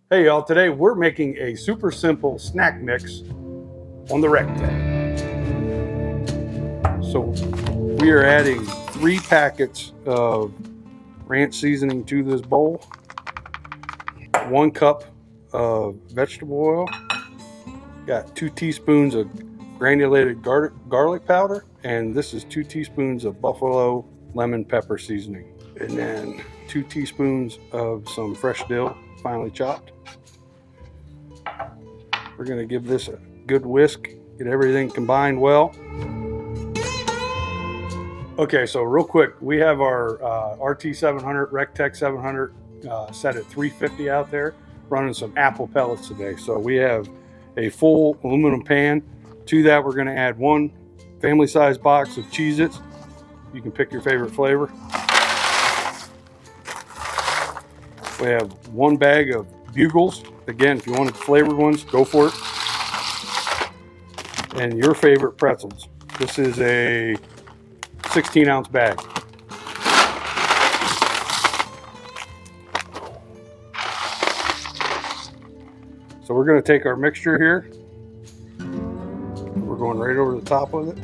Hey y'all, today we're making a super simple snack mix on the Rectech. So we are adding 3 packets of ranch seasoning to this bowl, 1 cup of vegetable oil, got 2 teaspoons of granulated garlic powder, and this is 2 teaspoons of buffalo lemon pepper seasoning, and then 2 teaspoons of some fresh dill finely chopped. We're going to give this a good whisk, get everything combined well. Okay, so real quick, we have our RT 700, Rectech 700 set at 350 out there, running some apple pellets today. So we have a full aluminum pan. To that, we're going to add 1 family-sized box of Cheez-Its. You can pick your favorite flavor. We have 1 bag of Bugles. Again, if you wanted flavored ones, go for it. And your favorite pretzels. This is a 16-ounce bag. So we're going to take our mixture here. We're going right over the top with it.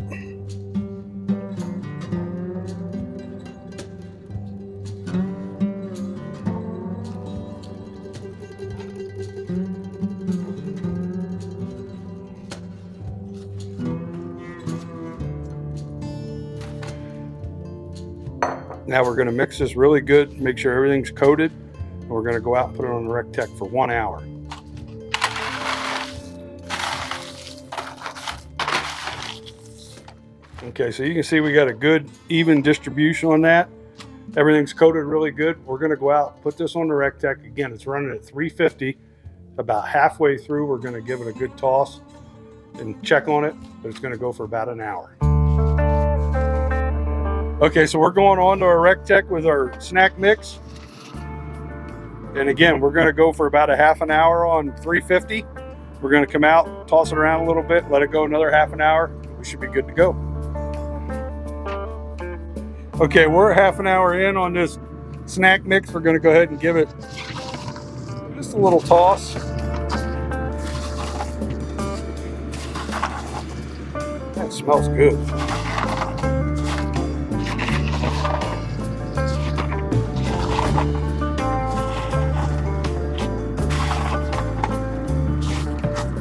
Now we're going to mix this really good, make sure everything's coated, and we're going to go out and put it on the Rectech for 1 hour. Okay, so you can see we got a good even distribution on that. Everything's coated really good. We're going to go out, put this on the Rectech. Again, it's running at 350. About halfway through, we're going to give it a good toss and check on it, but it's going to go for about an hour. Okay, so we're going on to our Rectech with our snack mix. And again, we're going to go for about a half an hour on 350. We're going to come out, toss it around a little bit, let it go another half an hour. We should be good to go. Okay, we're a half an hour in on this snack mix. We're going to go ahead and give it just a little toss. That smells good.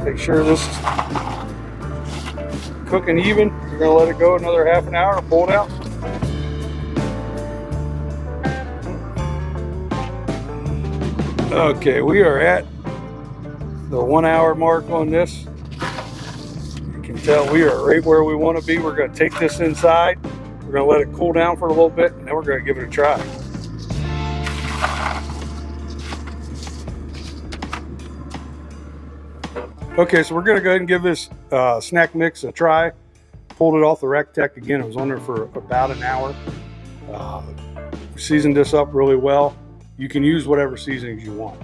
Make sure this is cooking even. We're going to let it go another half an hour and pull it out. Okay, we are at the 1 hour mark on this. You can tell we are right where we want to be. We're going to take this inside. We're going to let it cool down for a little bit, and then we're going to give it a try. Okay, so we're going to go ahead and give this snack mix a try. Pulled it off the Rectech. Again, it was on there for about an hour. Seasoned this up really well. You can use whatever seasonings you want.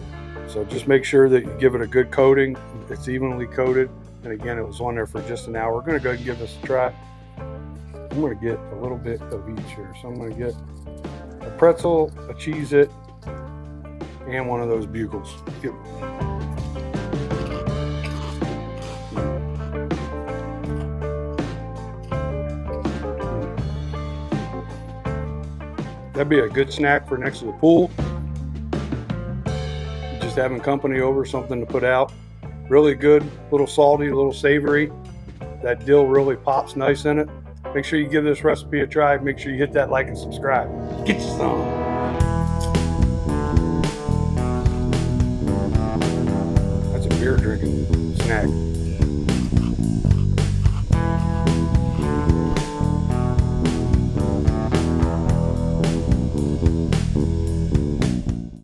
So just make sure that you give it a good coating. It's evenly coated. And again, it was on there for just an hour. We're going to go ahead and give this a try. I'm going to get a little bit of each here. So I'm going to get a pretzel, a Cheez-It, and one of those Bugles. That'd be a good snack for next to the pool. Just having company over, something to put out. Really good, a little salty, a little savory. That dill really pops nice in it. Make sure you give this recipe a try. Make sure you hit that like and subscribe. Get you some. That's a beer drinking snack.